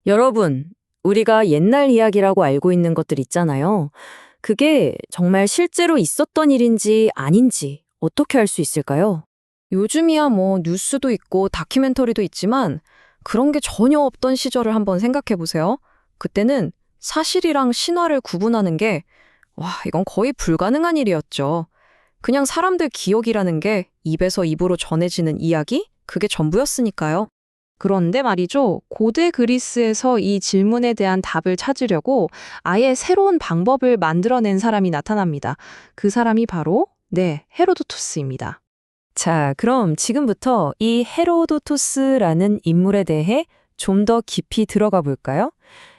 여러분, 우리가 옛날 이야기라고 알고 있는 것들 있잖아요. 그게 정말 실제로 있었던 일인지 아닌지 어떻게 알 수 있을까요? 요즘이야 뭐 뉴스도 있고 다큐멘터리도 있지만 그런 게 전혀 없던 시절을 한번 생각해 보세요. 그때는 사실이랑 신화를 구분하는 게, 이건 거의 불가능한 일이었죠. 그냥 사람들 기억이라는 게 입에서 입으로 전해지는 이야기? 그게 전부였으니까요. 그런데 말이죠, 고대 그리스에서 이 질문에 대한 답을 찾으려고 아예 새로운 방법을 만들어낸 사람이 나타납니다. 그 사람이 바로, 헤로도토스입니다. 자, 그럼 지금부터 이 헤로도토스라는 인물에 대해 좀 더 깊이 들어가 볼까요?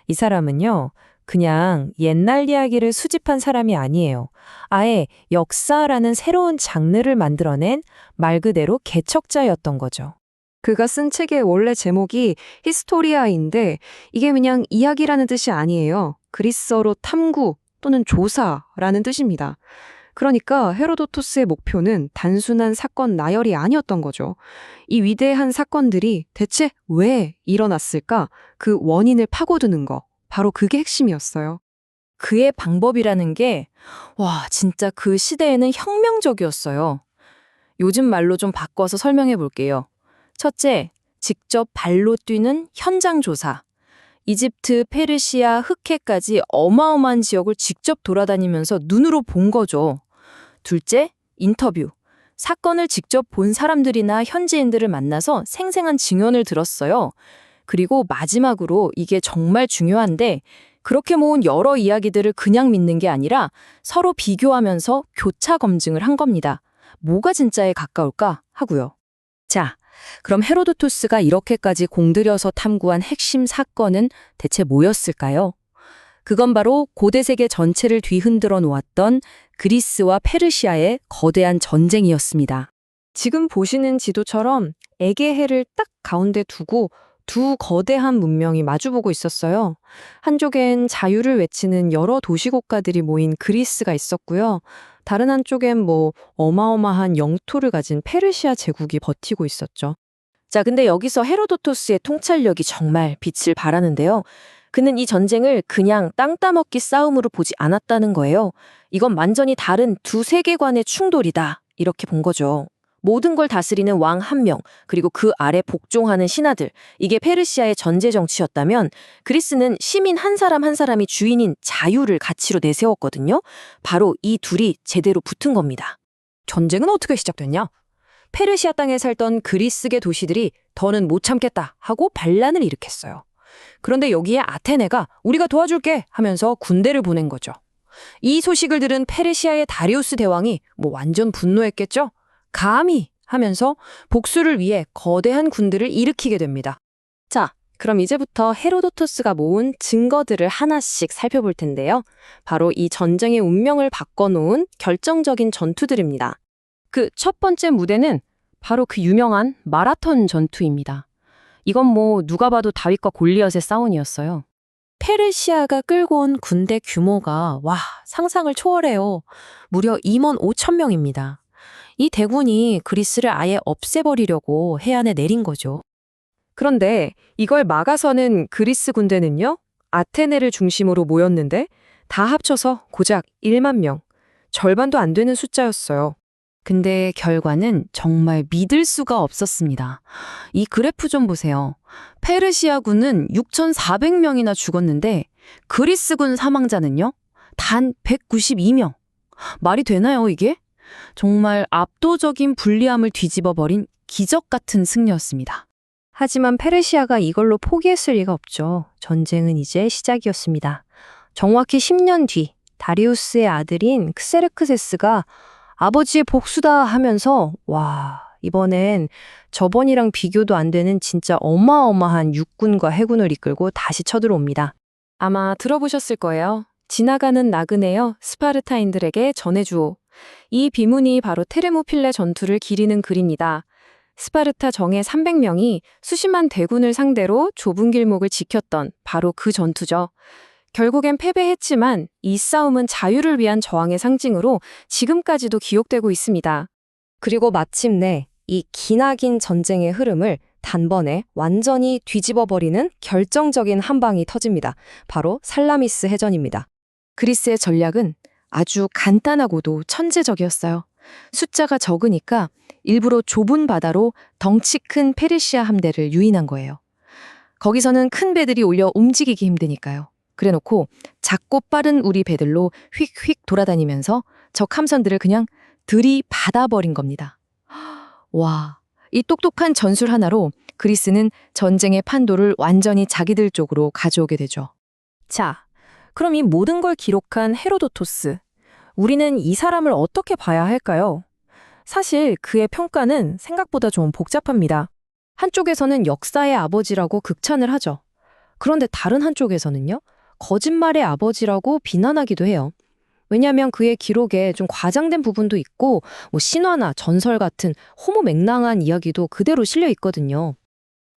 이 사람은요, 그냥 옛날 이야기를 수집한 사람이 아니에요. 아예 역사라는 새로운 장르를 만들어낸 말 그대로 개척자였던 거죠. 그가 쓴 책의 원래 제목이 히스토리아인데 이게 그냥 이야기라는 뜻이 아니에요. 그리스어로 탐구 또는 조사라는 뜻입니다. 그러니까 헤로도토스의 목표는 단순한 사건 나열이 아니었던 거죠. 이 위대한 사건들이 대체 왜 일어났을까? 그 원인을 파고드는 거. 바로 그게 핵심이었어요. 그의 방법이라는 게, 진짜 그 시대에는 혁명적이었어요. 요즘 말로 좀 바꿔서 설명해 볼게요. 첫째, 직접 발로 뛰는 현장 조사. 이집트, 페르시아, 흑해까지 어마어마한 지역을 직접 돌아다니면서 눈으로 본 거죠. 둘째, 인터뷰. 사건을 직접 본 사람들이나 현지인들을 만나서 생생한 증언을 들었어요. 그리고 마지막으로 이게 정말 중요한데, 그렇게 모은 여러 이야기들을 그냥 믿는 게 아니라 서로 비교하면서 교차 검증을 한 겁니다. 뭐가 진짜에 가까울까 하고요. 자, 그럼 헤로도토스가 이렇게까지 공들여서 탐구한 핵심 사건은 대체 뭐였을까요? 그건 바로 고대 세계 전체를 뒤흔들어 놓았던 그리스와 페르시아의 거대한 전쟁이었습니다. 지금 보시는 지도처럼 에게해를 딱 가운데 두고 두 거대한 문명이 마주보고 있었어요. 한쪽엔 자유를 외치는 여러 도시국가들이 모인 그리스가 있었고요. 다른 한쪽엔 어마어마한 영토를 가진 페르시아 제국이 버티고 있었죠. 자, 근데 여기서 헤로도토스의 통찰력이 정말 빛을 발하는데요. 그는 이 전쟁을 그냥 땅 따먹기 싸움으로 보지 않았다는 거예요. 이건 완전히 다른 두 세계관의 충돌이다. 이렇게 본 거죠. 모든 걸 다스리는 왕 한 명, 그리고 그 아래 복종하는 신하들. 이게 페르시아의 전제 정치였다면 그리스는 시민 한 사람 한 사람이 주인인 자유를 가치로 내세웠거든요. 바로 이 둘이 제대로 붙은 겁니다. 전쟁은 어떻게 시작됐냐? 페르시아 땅에 살던 그리스계 도시들이 더는 못 참겠다 하고 반란을 일으켰어요. 그런데 여기에 아테네가 우리가 도와줄게 하면서 군대를 보낸 거죠. 이 소식을 들은 페르시아의 다리우스 대왕이 완전 분노했겠죠? 감히 하면서 복수를 위해 거대한 군대를 일으키게 됩니다. 자, 그럼 이제부터 헤로도토스가 모은 증거들을 하나씩 살펴볼 텐데요. 바로 이 전쟁의 운명을 바꿔놓은 결정적인 전투들입니다. 그 첫 번째 무대는 바로 그 유명한 마라톤 전투입니다. 이건 누가 봐도 다윗과 골리앗의 싸움이었어요. 페르시아가 끌고 온 군대 규모가 상상을 초월해요. 무려 2만 5천 명입니다. 이 대군이 그리스를 아예 없애버리려고 해안에 내린 거죠. 그런데 이걸 막아서는 그리스 군대는요, 아테네를 중심으로 모였는데 다 합쳐서 고작 1만 명, 절반도 안 되는 숫자였어요. 근데 결과는 정말 믿을 수가 없었습니다. 이 그래프 좀 보세요. 페르시아군은 6,400명이나 죽었는데 그리스군 사망자는요? 단 192명. 말이 되나요, 이게? 정말 압도적인 불리함을 뒤집어버린 기적 같은 승리였습니다. 하지만 페르시아가 이걸로 포기했을 리가 없죠. 전쟁은 이제 시작이었습니다. 정확히 10년 뒤 다리우스의 아들인 크세르크세스가 아버지의 복수다 하면서 이번엔 저번이랑 비교도 안 되는 진짜 어마어마한 육군과 해군을 이끌고 다시 쳐들어옵니다. 아마 들어보셨을 거예요. 지나가는 나그네여 스파르타인들에게 전해주오. 이 비문이 바로 테르모필레 전투를 기리는 글입니다. 스파르타 정예 300명이 수십만 대군을 상대로 좁은 길목을 지켰던 바로 그 전투죠. 결국엔 패배했지만 이 싸움은 자유를 위한 저항의 상징으로 지금까지도 기억되고 있습니다. 그리고 마침내 이 기나긴 전쟁의 흐름을 단번에 완전히 뒤집어버리는 결정적인 한 방이 터집니다. 바로 살라미스 해전입니다. 그리스의 전략은 아주 간단하고도 천재적이었어요. 숫자가 적으니까 일부러 좁은 바다로 덩치 큰 페르시아 함대를 유인한 거예요. 거기서는 큰 배들이 올려 움직이기 힘드니까요. 그래놓고 작고 빠른 우리 배들로 휙휙 돌아다니면서 적 함선들을 그냥 들이받아버린 겁니다. 와, 이 똑똑한 전술 하나로 그리스는 전쟁의 판도를 완전히 자기들 쪽으로 가져오게 되죠. 자, 그럼 이 모든 걸 기록한 헤로도토스. 우리는 이 사람을 어떻게 봐야 할까요? 사실 그의 평가는 생각보다 좀 복잡합니다. 한쪽에서는 역사의 아버지라고 극찬을 하죠. 그런데 다른 한쪽에서는요, 거짓말의 아버지라고 비난하기도 해요. 왜냐하면 그의 기록에 좀 과장된 부분도 있고, 신화나 전설 같은 호모맹랑한 이야기도 그대로 실려 있거든요.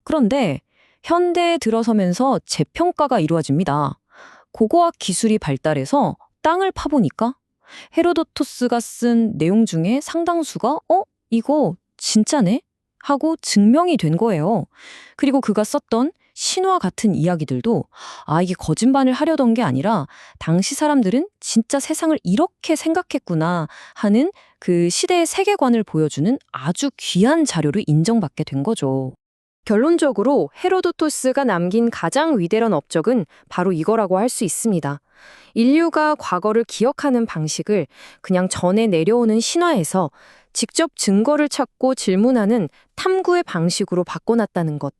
그런데 현대에 들어서면서 재평가가 이루어집니다. 고고학 기술이 발달해서 땅을 파보니까 헤로도토스가 쓴 내용 중에 상당수가 이거 진짜네? 하고 증명이 된 거예요. 그리고 그가 썼던 신화 같은 이야기들도 이게 거짓말을 하려던 게 아니라 당시 사람들은 진짜 세상을 이렇게 생각했구나 하는 그 시대의 세계관을 보여주는 아주 귀한 자료로 인정받게 된 거죠. 결론적으로 헤로도토스가 남긴 가장 위대한 업적은 바로 이거라고 할 수 있습니다. 인류가 과거를 기억하는 방식을 그냥 전해 내려오는 신화에서 직접 증거를 찾고 질문하는 탐구의 방식으로 바꿔놨다는 것.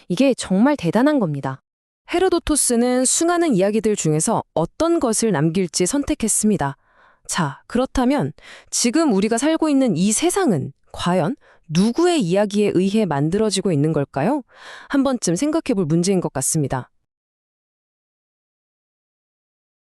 이게 정말 대단한 겁니다. 헤로도토스는 수많은 이야기들 중에서 어떤 것을 남길지 선택했습니다. 자, 그렇다면 지금 우리가 살고 있는 이 세상은 과연 누구의 이야기에 의해 만들어지고 있는 걸까요? 한 번쯤 생각해 볼 문제인 것 같습니다.